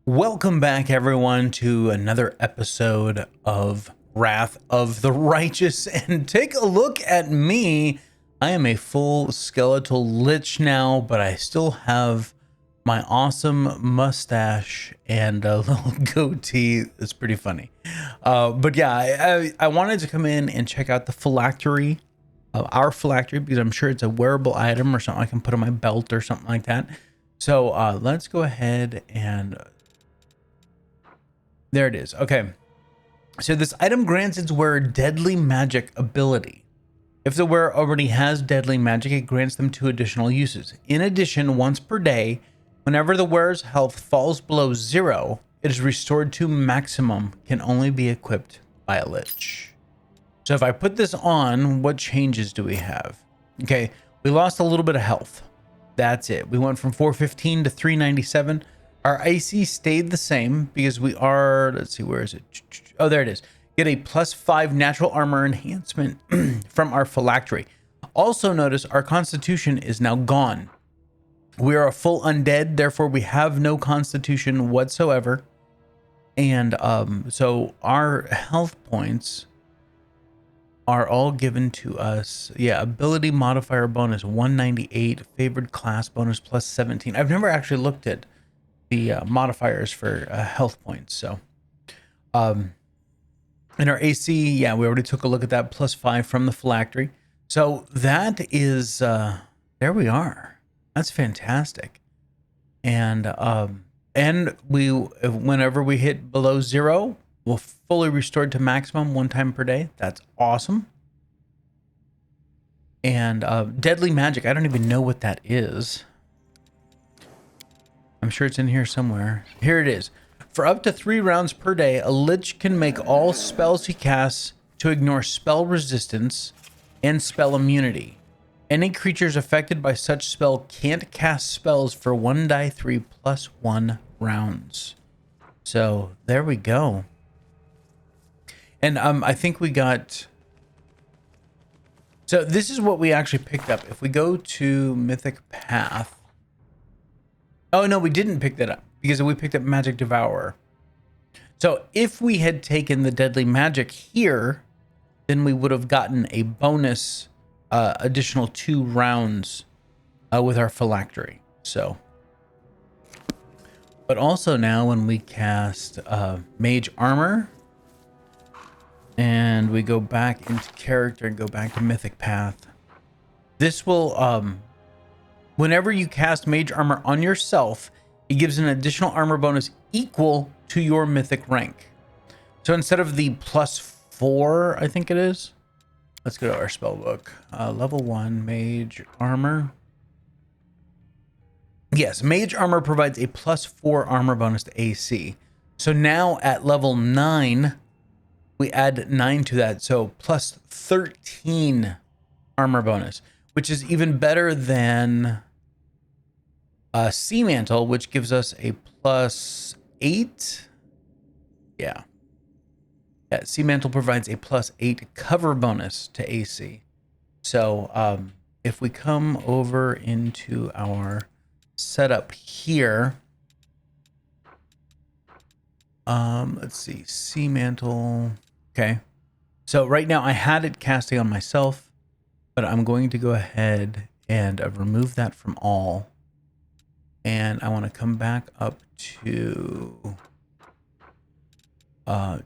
Welcome back, everyone, to another episode of Wrath of the Righteous. And take a look at me. I am a full skeletal lich now, but I still have my awesome mustache and a little goatee. It's pretty funny. But yeah, I wanted to come in and check out the phylactery, our phylactery, because I'm sure it's a wearable item or something I can put on my belt or something like that. So let's go ahead and... there it is. Okay. So this item grants its wearer deadly magic ability. If the wearer already has deadly magic, it grants them 2 additional uses. In addition, once per day, whenever the wearer's health falls below 0, it is restored to maximum, can only be equipped by a lich. So if I put this on, what changes do we have? Okay, we lost a little bit of health. That's it. We went from 415 to 397. Our AC stayed the same because we are, let's see, where is it? Oh, there it is. Get a +5 natural armor enhancement from our phylactery. Also notice our constitution is now gone. We are a full undead, therefore we have no constitution whatsoever. And so our health points are all given to us. Yeah, ability modifier bonus 198, favored class bonus +17. I've never actually looked at the modifiers for health points. So in our AC, yeah, we already took a look at that, +5 from the phylactery. So that is there we are. That's fantastic. And we, whenever we hit below 0, we'll fully restored to maximum 1 time per day. That's awesome. And deadly magic, I don't even know what that is. I'm sure it's in here somewhere. Here it is. For up to 3 rounds per day, a lich can make all spells he casts to ignore spell resistance and spell immunity. Any creatures affected by such spell can't cast spells for 1d3 + 1 rounds. So there we go. And I think we got... so this is what we actually picked up. If we go to Mythic Path... oh, no, we didn't pick that up because we picked up Magic Devourer. So if we had taken the deadly magic here, then we would have gotten a bonus additional 2 rounds with our phylactery. So, but also now when we cast Mage Armor and we go back into character and go back to Mythic Path, this will... whenever you cast Mage Armor on yourself, it gives an additional armor bonus equal to your mythic rank. So instead of the +4, I think it is. Let's go to our spell book. Level 1, Mage Armor. Yes, Mage Armor provides a +4 armor bonus to AC. So now at level 9, we add 9 to that. So +13 armor bonus, which is even better than... 𝐂𝐚𝐬𝐴, which gives us a +8. Yeah. Yeah, 𝐂𝐚𝐬𝐴 provides a +8 cover bonus to AC. So if we come over into our setup here, let's see, 𝐂𝐚𝐬𝐴. Okay. So right now I had it casting on myself, but I'm going to go ahead and remove that from all. And I want to come back up to let's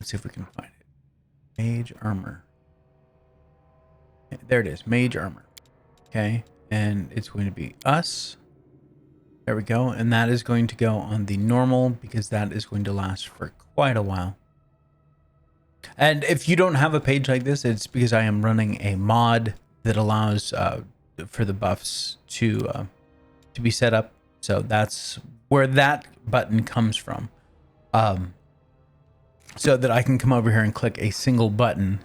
see if we can find it. Mage Armor. There it is, Mage Armor. Okay, and it's going to be us. There we go, and that is going to go on the normal because that is going to last for quite a while. And if you don't have a page like this, it's because I am running a mod that allows for the buffs to be set up. So that's where that button comes from. So that I can come over here and click a single button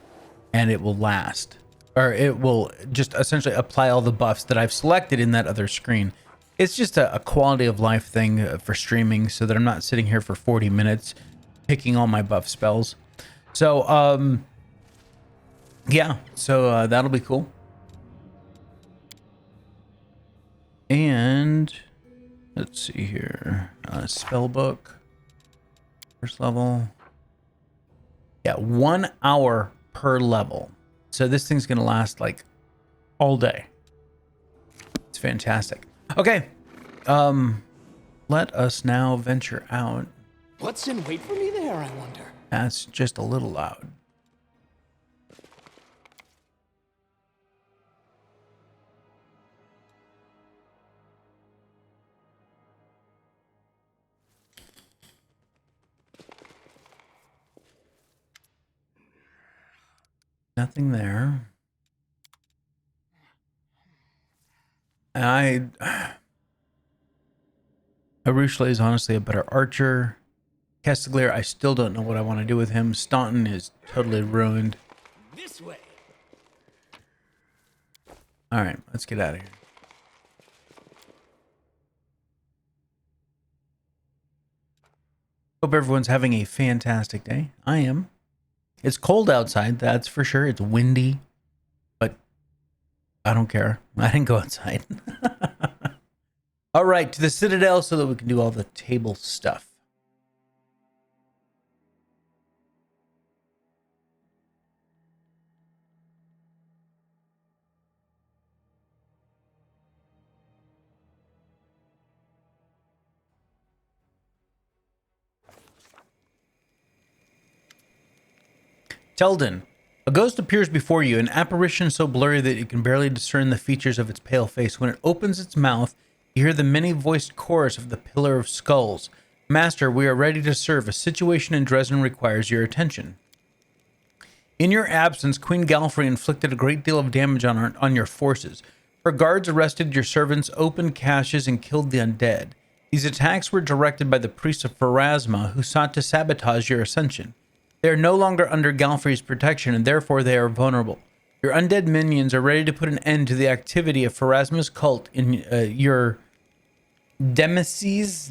and it will last. Or it will just essentially apply all the buffs that I've selected in that other screen. It's just a quality of life thing for streaming so that I'm not sitting here for 40 minutes picking all my buff spells. So, Yeah, so that'll be cool. And let's see here. Spell book. First level. Yeah, 1 hour per level. So this thing's going to last like all day. It's fantastic. Okay. Let us now venture out. What's in wait for me there, I wonder? That's just a little loud. Nothing there. Arushla is honestly a better archer. Castiglier, I still don't know what I want to do with him. Staunton is totally ruined. This way. All right, let's get out of here. Hope everyone's having a fantastic day. I am. It's cold outside, that's for sure. It's windy, but I don't care. I didn't go outside. All right, to the Citadel so that we can do all the table stuff. Teldin. A ghost appears before you, an apparition so blurry that you can barely discern the features of its pale face. When it opens its mouth, you hear the many-voiced chorus of the Pillar of Skulls. Master, we are ready to serve. A situation in Dresden requires your attention. In your absence, Queen Galfrey inflicted a great deal of damage on your forces. Her guards arrested your servants, opened caches, and killed the undead. These attacks were directed by the priests of Pharasma, who sought to sabotage your ascension. They are no longer under Galfrey's protection, and therefore they are vulnerable. Your undead minions are ready to put an end to the activity of Pharasma's cult in your excuse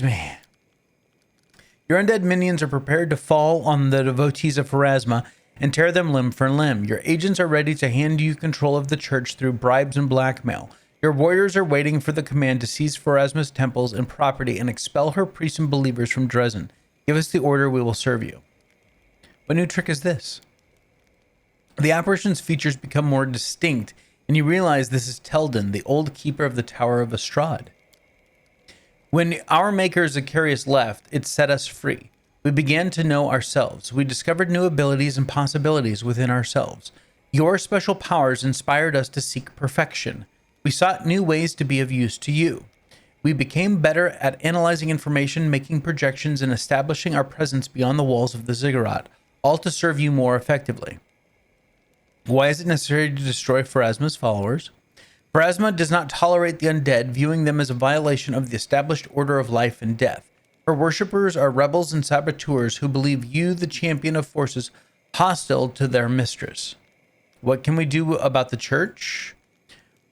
me. Your undead minions are prepared to fall on the devotees of Pharasma and tear them limb for limb. Your agents are ready to hand you control of the church through bribes and blackmail. Your warriors are waiting for the command to seize Pharasma's temples and property and expel her priests and believers from Dresden. Give us the order, we will serve you. What new trick is this? The apparition's features become more distinct, and you realize this is Teldin, the old keeper of the Tower of Estrad. When our maker Zacarias left, it set us free. We began to know ourselves. We discovered new abilities and possibilities within ourselves. Your special powers inspired us to seek perfection. We sought new ways to be of use to you. We became better at analyzing information, making projections, and establishing our presence beyond the walls of the ziggurat, all to serve you more effectively. Why is it necessary to destroy Pharasma's followers? Pharasma does not tolerate the undead, viewing them as a violation of the established order of life and death. Her worshippers are rebels and saboteurs who believe you the champion of forces hostile to their mistress. What can we do about the church?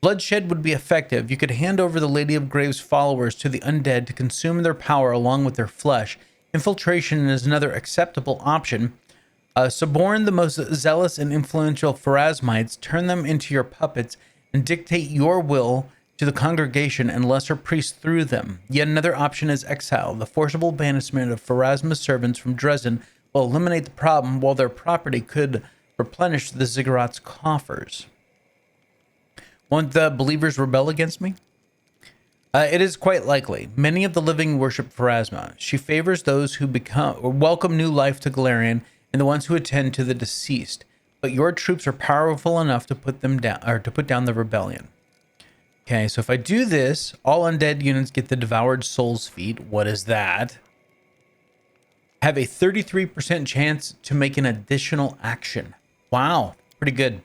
Bloodshed would be effective. You could hand over the Lady of Graves' followers to the undead to consume their power along with their flesh. Infiltration is another acceptable option. Suborn the most zealous and influential Pharasmites, turn them into your puppets, and dictate your will to the congregation and lesser priests through them. Yet another option is exile. The forcible banishment of Pharasma's servants from Dresden will eliminate the problem, while their property could replenish the ziggurat's coffers. Won't the believers rebel against me? It is quite likely. Many of the living worship Pharasma. She favors those who welcome new life to Galarian and the ones who attend to the deceased. But your troops are powerful enough to put them down, or to put down the rebellion. Okay, so if I do this, all undead units get the Devoured Souls feat. What is that? Have a 33% chance to make an additional action. Wow, pretty good.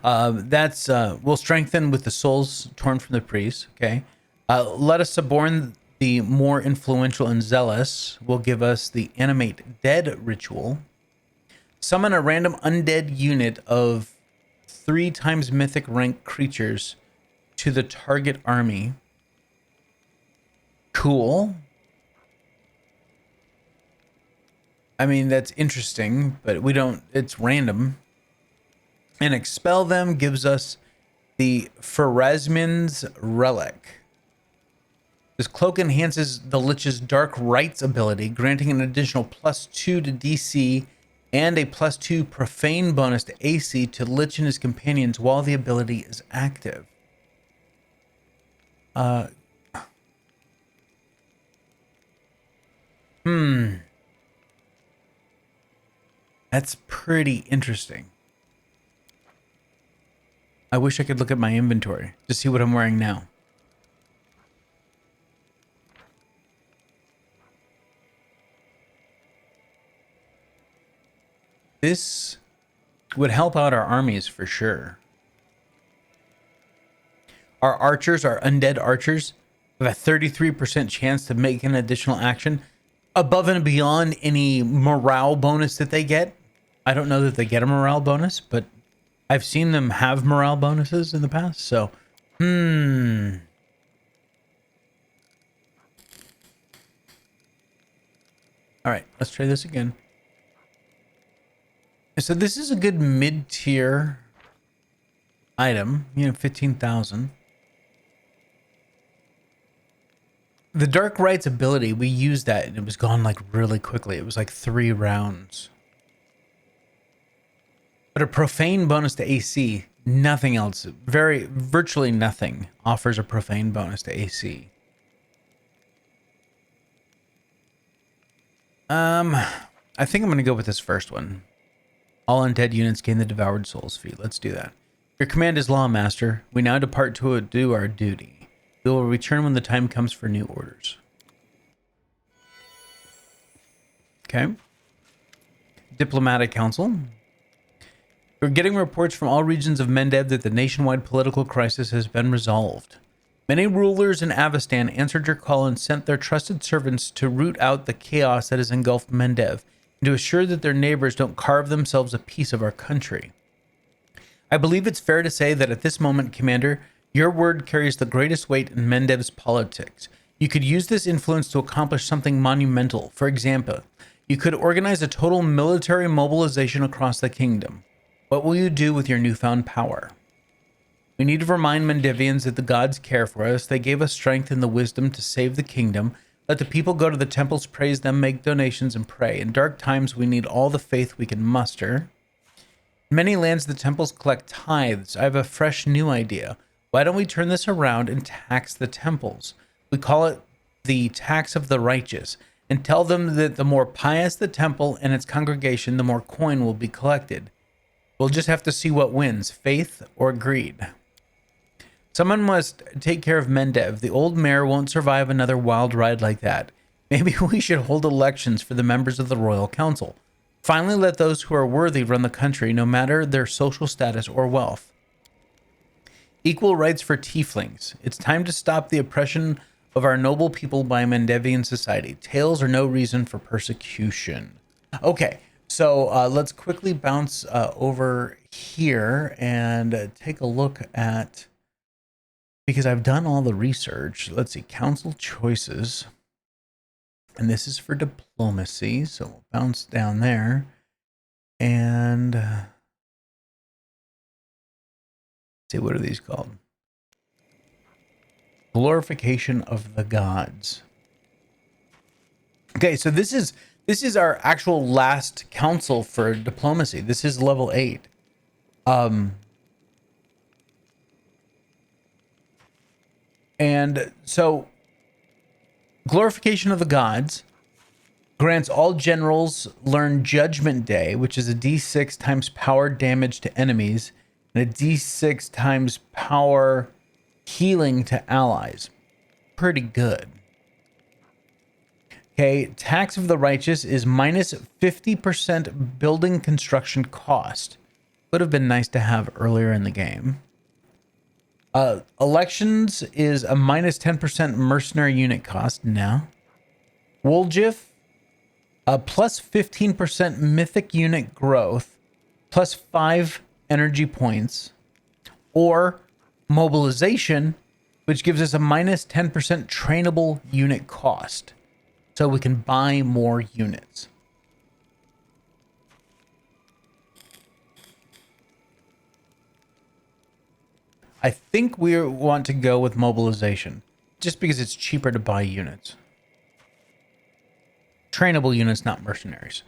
That's will strengthen with the souls torn from the priest. Okay. Let us suborn the more influential and zealous. Will give us the animate dead ritual. Summon a random undead unit of 3 times mythic rank creatures to the target army. Cool. I mean, that's interesting, but we don't, it's random. And expel them gives us the Pharasmin's Relic. This cloak enhances the Lich's Dark Rites ability, granting an additional +2 to DC and a +2 profane bonus to AC to Lich and his companions while the ability is active. That's pretty interesting. I wish I could look at my inventory to see what I'm wearing now. This would help out our armies for sure. Our archers, our undead archers, have a 33% chance to make an additional action above and beyond any morale bonus that they get. I don't know that they get a morale bonus, but I've seen them have morale bonuses in the past. So, all right, let's try this again. So this is a good mid-tier item, 15,000. The Dark Rites ability, we used that and it was gone like really quickly. It was like 3 rounds. But a profane bonus to AC, nothing else, virtually nothing offers a profane bonus to AC. I think I'm going to go with this first one. All undead units gain the Devoured Souls feat. Let's do that. Your command is Lawmaster. We now depart to do our duty. We will return when the time comes for new orders. Okay. Diplomatic Council. We're getting reports from all regions of Mendev that the nationwide political crisis has been resolved. Many rulers in Avestan answered your call and sent their trusted servants to root out the chaos that has engulfed Mendev and to assure that their neighbors don't carve themselves a piece of our country. I believe it's fair to say that at this moment, Commander, your word carries the greatest weight in Mendev's politics. You could use this influence to accomplish something monumental. For example, you could organize a total military mobilization across the kingdom. What will you do with your newfound power? We need to remind Mendevians that the gods care for us. They gave us strength and the wisdom to save the kingdom. Let the people go to the temples, praise them, make donations, and pray. In dark times, we need all the faith we can muster. In many lands, the temples collect tithes. I have a fresh new idea. Why don't we turn this around and tax the temples? We call it the tax of the righteous, and tell them that the more pious the temple and its congregation, the more coin will be collected. We'll just have to see what wins, faith or greed. Someone must take care of Mendev. The old mayor won't survive another wild ride like that. Maybe we should hold elections for the members of the Royal Council. Finally, let those who are worthy run the country, no matter their social status or wealth. Equal rights for tieflings. It's time to stop the oppression of our noble people by Mendevian society. Tales are no reason for persecution. Okay, so let's quickly bounce over here and take a look at, because I've done all the research. Let's see, council choices. And this is for diplomacy, so we'll bounce down there. And see, what are these called? Glorification of the gods. Okay, so this is our actual last council for diplomacy. This is level 8. And so glorification of the gods grants all generals learn Judgment Day, which is a d6 times power damage to enemies and a d6 times power healing to allies. Pretty good. Okay, tax of the righteous is minus 50% building construction cost. Would have been nice to have earlier in the game. Elections is a minus 10% mercenary unit cost now. Woljif, plus 15% mythic unit growth, plus 5 energy points. Or mobilization, which gives us a minus 10% trainable unit cost. So we can buy more units. I think we want to go with mobilization, just because it's cheaper to buy units. Trainable units, not mercenaries.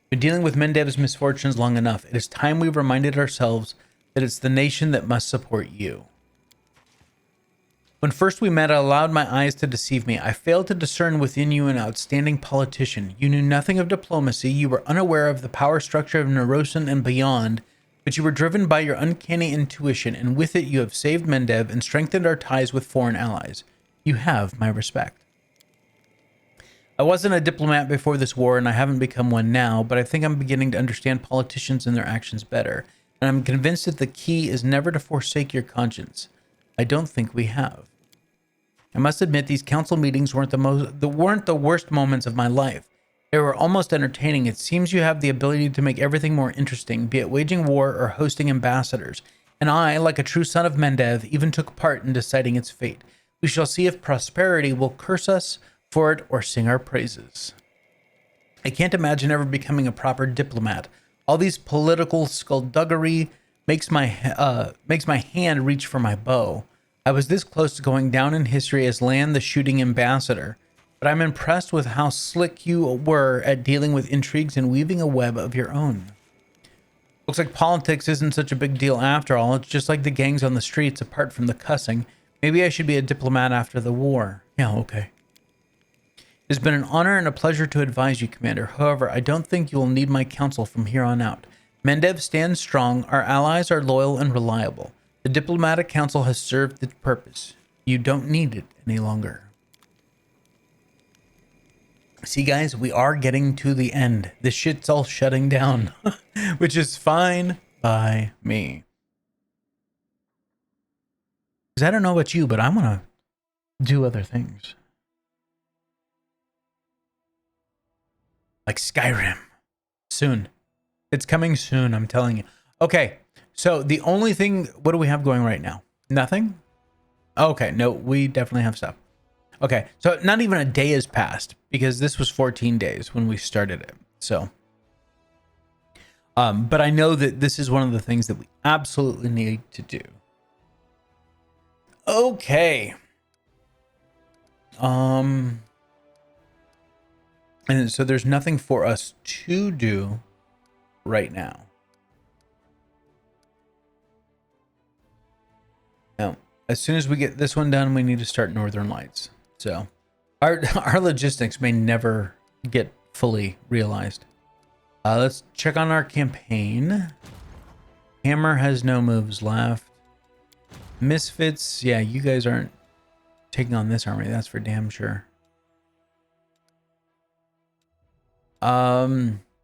Been dealing with Mendev's misfortunes long enough. It is time we reminded ourselves that it's the nation that must support you. When first we met, I allowed my eyes to deceive me. I failed to discern within you an outstanding politician. You knew nothing of diplomacy. You were unaware of the power structure of Neurosin and beyond, but you were driven by your uncanny intuition, and with it you have saved Mendev and strengthened our ties with foreign allies. You have my respect. I wasn't a diplomat before this war, and I haven't become one now, but I think I'm beginning to understand politicians and their actions better, and I'm convinced that the key is never to forsake your conscience. I don't think we have. I must admit these council meetings weren't the worst moments of my life. They were almost entertaining. It seems you have the ability to make everything more interesting, be it waging war or hosting ambassadors. And I, like a true son of Mendev, even took part in deciding its fate. We shall see if prosperity will curse us for it or sing our praises. I can't imagine ever becoming a proper diplomat. All these political skullduggery makes my hand reach for my bow. I was this close to going down in history as Land the Shooting Ambassador, but I'm impressed with how slick you were at dealing with intrigues and weaving a web of your own. Looks like politics isn't such a big deal after all. It's just like the gangs on the streets apart from the cussing. Maybe I should be a diplomat after the war. Yeah, okay. It's been an honor and a pleasure to advise you, Commander. However, I don't think you will need my counsel from here on out. Mendev stands strong, our allies are loyal and reliable. The diplomatic council has served its purpose. You don't need it any longer. See, guys, we are getting to the end. This shit's all shutting down, which is fine by me. Because I don't know about you, but I want to do other things. Like Skyrim. Soon. It's coming soon, I'm telling you. Okay, so the only thing, what do we have going right now? Nothing? Okay, no, we definitely have stuff. Okay, so not even a day has passed because this was 14 days when we started it. So, but I know that this is one of the things that we absolutely need to do. Okay. And so there's nothing for us to do right now. Now, as soon as we get this one done, we need to start Northern Lights. So our logistics may never get fully realized. Let's check on our campaign. Hammer has no moves left. Misfits, yeah, you guys aren't taking on this army. That's for damn sure.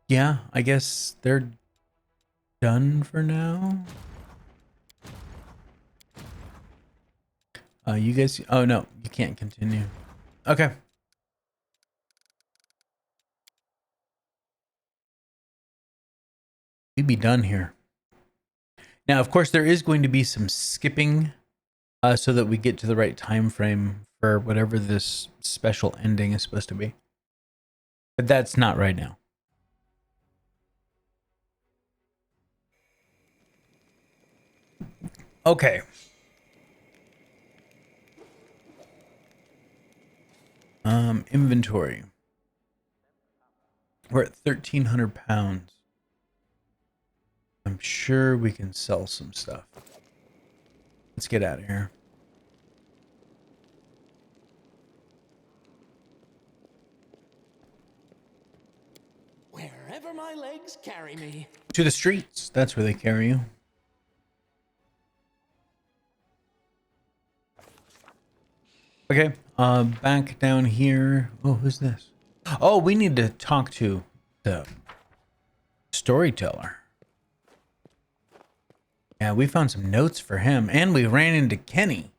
Yeah, I guess they're done for now. You guys, oh no, you can't continue. Okay. We'd be done here. Now, of course, there is going to be some skipping so that we get to the right time frame for whatever this special ending is supposed to be. But that's not right now. Okay. Inventory. We're at 1,300 pounds. I'm sure we can sell some stuff. Let's get out of here. Wherever my legs carry me. To the streets. That's where they carry you. Okay, back down here. Oh, who's this? Oh, we need to talk to the storyteller. Yeah, we found some notes for him, and we ran into Kenny.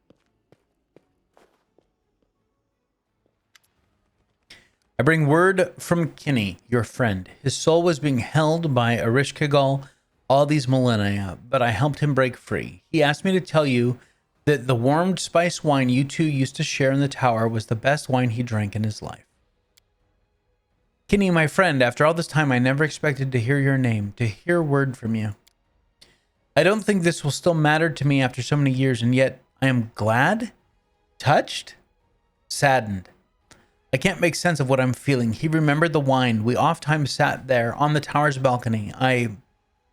I bring word from Kenny, your friend. His soul was being held by 𝐻𝐻𝐿𝐴 all these millennia, but I helped him break free. He asked me to tell you that the warmed spice wine you two used to share in the tower was the best wine he drank in his life. Kenny, my friend, after all this time, I never expected to hear your name, to hear word from you. I don't think this will still matter to me after so many years, and yet I am glad, touched, saddened. I can't make sense of what I'm feeling. He remembered the wine. We oftentimes sat there on the tower's balcony. I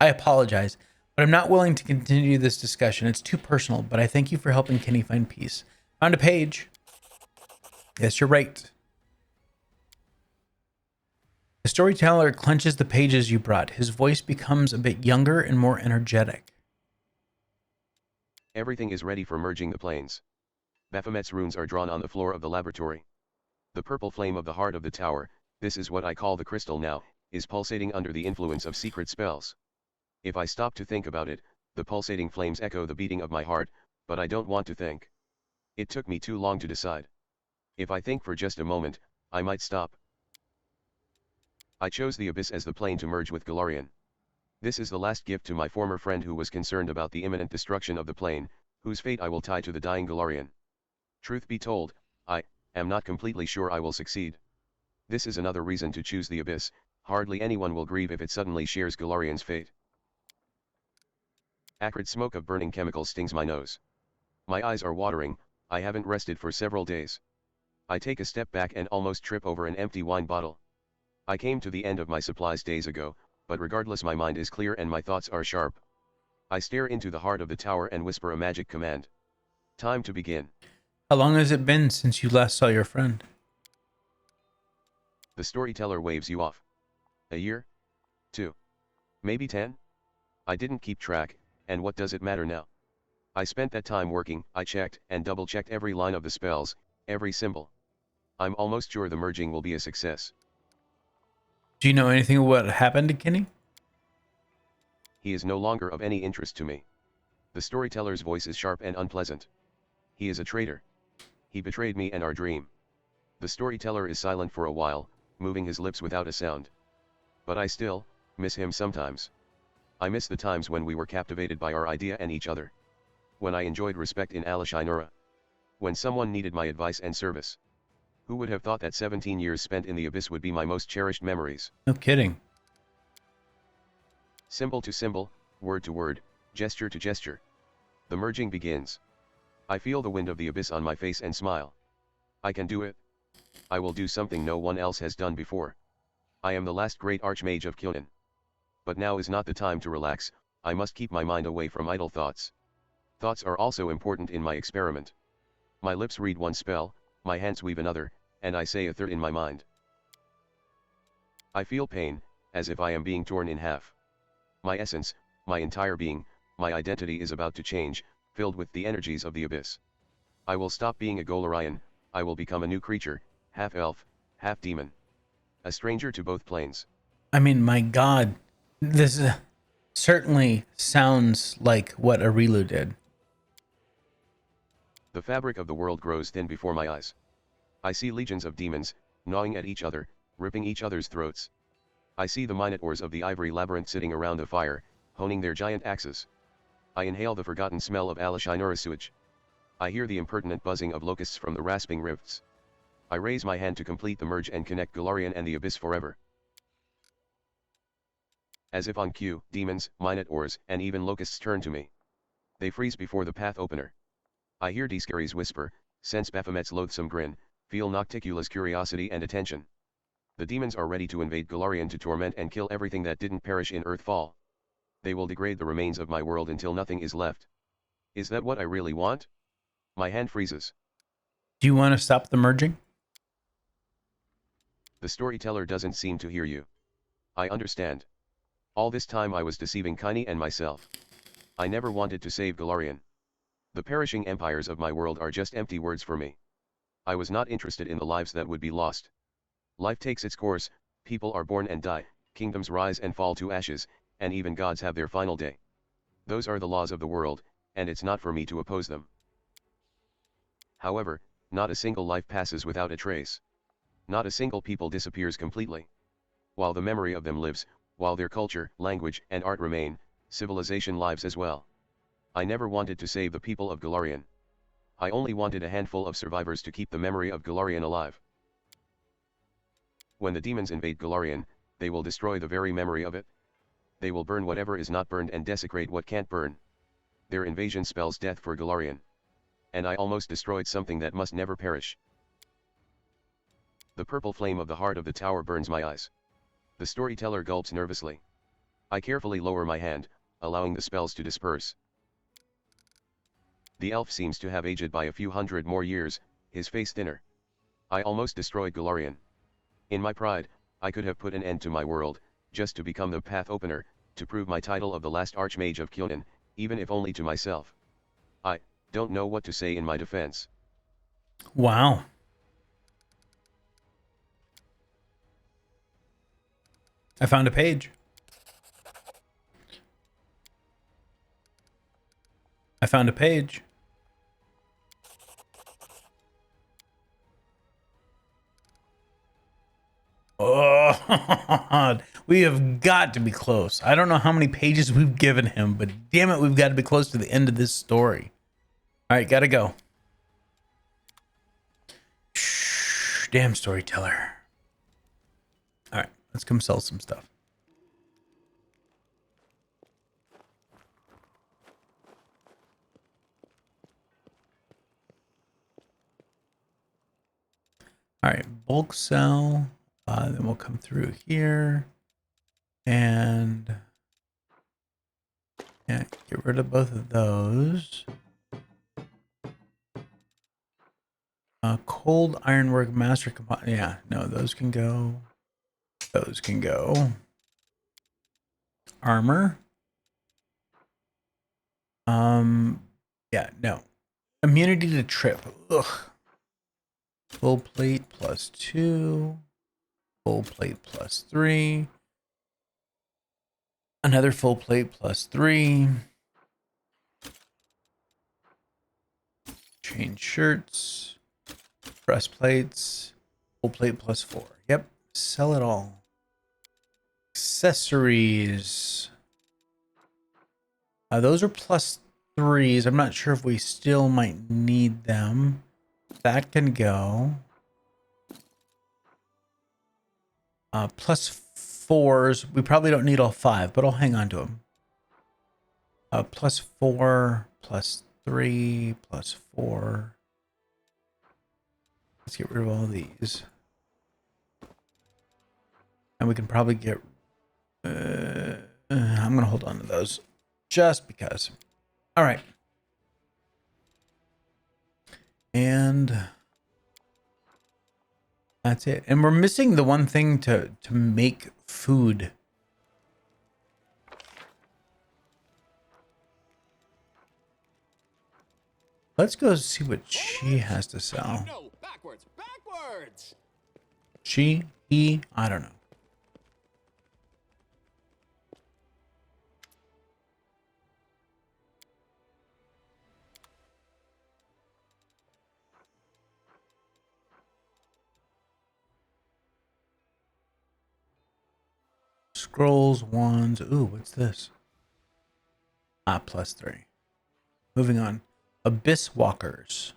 apologize, but I'm not willing to continue this discussion. It's too personal, but I thank you for helping Kenny find peace. Found a page. Yes, you're right. The storyteller clenches the pages you brought. His voice becomes a bit younger and more energetic. Everything is ready for merging the planes. Baphomet's runes are drawn on the floor of the laboratory. The purple flame of the heart of the tower, this is what I call the crystal now, is pulsating under the influence of secret spells. If I stop to think about it, the pulsating flames echo the beating of my heart, but I don't want to think. It took me too long to decide. If I think for just a moment, I might stop. I chose the Abyss as the plane to merge with 𝐿. This is the last gift to my former friend who was concerned about the imminent destruction of the plane, whose fate I will tie to the dying 𝐿. Truth be told, I am not completely sure I will succeed. This is another reason to choose the Abyss. Hardly anyone will grieve if it suddenly shares 𝐿's fate. Acrid smoke of burning chemicals stings my nose. My eyes are watering. I haven't rested for several days. I take a step back and almost trip over an empty wine bottle. I came to the end of my supplies days ago, but regardless my mind is clear and my thoughts are sharp. I stare into the heart of the tower and whisper a magic command. Time to begin. How long has it been since you last saw your friend? The storyteller waves you off. A year? 2. Maybe 10? I didn't keep track, and what does it matter now? I spent that time working. I checked and double-checked every line of the spells, every symbol. I'm almost sure the merging will be a success. Do you know anything of what happened to Kenny? He is no longer of any interest to me. The storyteller's voice is sharp and unpleasant. He is a traitor. He betrayed me and our dream. The storyteller is silent for a while, moving his lips without a sound. But I still miss him sometimes. I miss the times when we were captivated by our idea and each other. When I enjoyed respect in 𝐿. When someone needed my advice and service. Who would have thought that 17 years spent in the Abyss would be my most cherished memories? No kidding. Symbol to symbol, word to word, gesture to gesture. The merging begins. I feel the wind of the Abyss on my face and smile. I can do it. I will do something no one else has done before. I am the last great archmage of 𝐂𝐚𝐽. But now is not the time to relax. I must keep my mind away from idle thoughts. Thoughts are also important in my experiment. My lips read one spell, my hands weave another, and I say a third in my mind. I feel pain, as if I am being torn in half. My essence, my entire being, my identity is about to change, filled with the energies of the Abyss. I will stop being a 𝐿. I will become a new creature, half elf, half demon. A stranger to both planes. I mean, my God, this certainly sounds like what Aurilu did. The fabric of the world grows thin before my eyes. I see legions of demons, gnawing at each other, ripping each other's throats. I see the minotaurs of the ivory labyrinth sitting around a fire, honing their giant axes. I inhale the forgotten smell of 𝐿 sewage. I hear the impertinent buzzing of locusts from the rasping rifts. I raise my hand to complete the merge and connect 𝐿 and the Abyss forever. As if on cue, demons, minotaurs, and even locusts turn to me. They freeze before the path opener. I hear Dscary's whisper, sense Baphomet's loathsome grin, feel 𝐂𝐡𝐴's curiosity and attention. The demons are ready to invade 𝐿 to torment and kill everything that didn't perish in Earthfall. They will degrade the remains of my world until nothing is left. Is that what I really want? My hand freezes. Do you want to stop the merging? The storyteller doesn't seem to hear you. I understand. All this time I was deceiving 𝐚𝐽 and myself. I never wanted to save 𝐿. The perishing empires of my world are just empty words for me. I was not interested in the lives that would be lost. Life takes its course, people are born and die, kingdoms rise and fall to ashes, and even gods have their final day. Those are the laws of the world, and it's not for me to oppose them. However, not a single life passes without a trace. Not a single people disappears completely. While the memory of them lives, while their culture, language, and art remain, civilization lives as well. I never wanted to save the people of 𝐿. I only wanted a handful of survivors to keep the memory of 𝐿 alive. When the demons invade 𝐿, they will destroy the very memory of it. They will burn whatever is not burned and desecrate what can't burn. Their invasion spells death for Golarion. And I almost destroyed something that must never perish. The purple flame of the heart of the tower burns my eyes. The storyteller gulps nervously. I carefully lower my hand, allowing the spells to disperse. The elf seems to have aged by a few hundred more years, his face thinner. I almost destroyed Golarion. In my pride, I could have put an end to my world, just to become the path opener, to prove my title of the last Archmage of 𝐂𝐴𝐴𝐻, even if only to myself. I don't know what to say in my defense. Wow. I found a page. I found a page. Oh, we have got to be close. I don't know how many pages we've given him, but damn it, we've got to be close to the end of this story. All right, gotta go. Shh, damn storyteller. All right, let's come sell some stuff. All right, bulk sell. Then we'll come through here and yeah, get rid of both of those. Cold ironwork master component. Yeah, no, those can go. Those can go. Armor. Yeah, no. Immunity to trip. Ugh. Full plate +2. Full plate +3. Another full plate +3. Chain shirts. Breastplates. Full plate +4. Yep. Sell it all. Accessories. Those are +3s. I'm not sure if we still might need them. That can go. +4s. We probably don't need all 5, but I'll hang on to them. +4, +3, +4. Let's get rid of all these. And we can probably get... I'm going to hold on to those. Just because. All right. And... that's it. And we're missing the one thing to make food. Let's go see what she has to sell. No, backwards, backwards. She, he, I don't know. Scrolls, wands. Ooh, what's this? +3. Moving on. Abyss Walkers.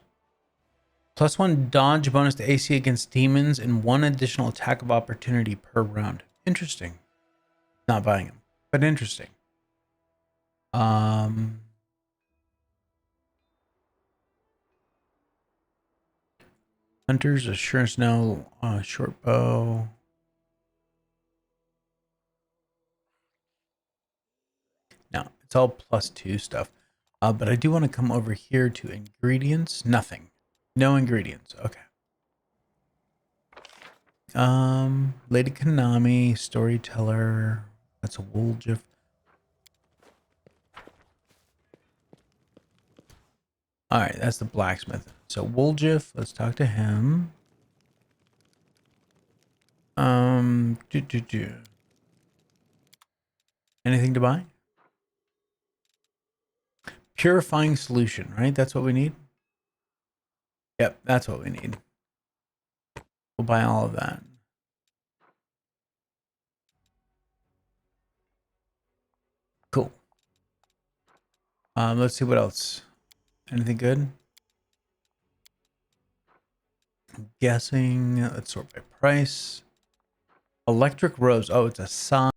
+1 dodge bonus to AC against demons and 1 additional attack of opportunity per round. Interesting. Not buying them, but interesting. Hunter's Assurance no. Short bow. No, it's all +2 stuff. But I do want to come over here to ingredients. Nothing. No ingredients. Okay. Lady Konami, storyteller. That's a 𝐿𝐿𝐺𝐽. All right, that's the blacksmith. So 𝐿𝐿𝐺𝐽, let's talk to him. Anything to buy? Purifying solution, right? That's what we need. Yep, that's what we need. We'll buy all of that. Cool. Let's see what else. Anything good? I'm guessing. Let's sort by price. Electric rose. Oh, it's a sign.